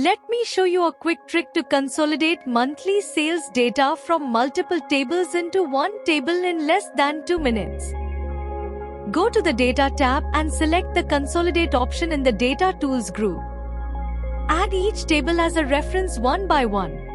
Let me show you a quick trick to consolidate monthly sales data from multiple tables into one table in less than 2 minutes. Go to the Data tab and select the Consolidate option in the Data Tools group. Add each table as a reference one by one.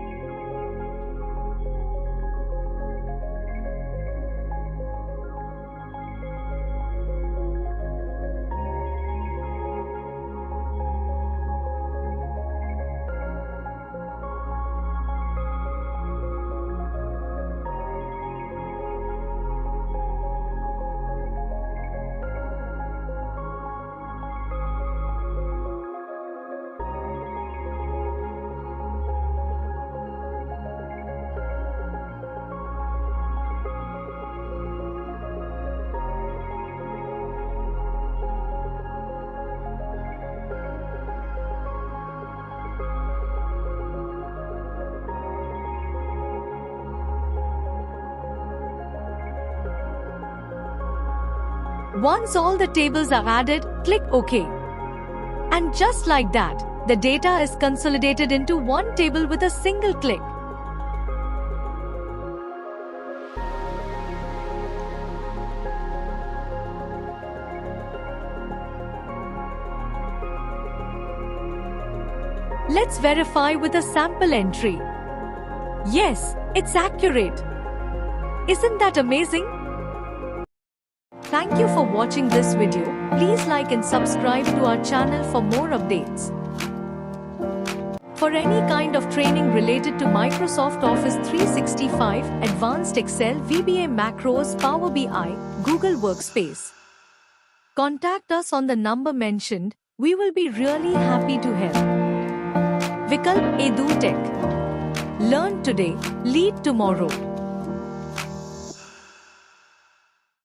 Once all the tables are added, click OK. And just like that, the data is consolidated into one table with a single click. Let's verify with a sample entry. Yes, it's accurate. Isn't that amazing? Thank you for watching this video. Please like and subscribe to our channel for more updates. For any kind of training related to Microsoft Office 365, Advanced Excel, VBA macros, Power BI, Google Workspace, contact us on the number mentioned. We will be really happy to help. Vikalp EduTech. Learn today, lead tomorrow.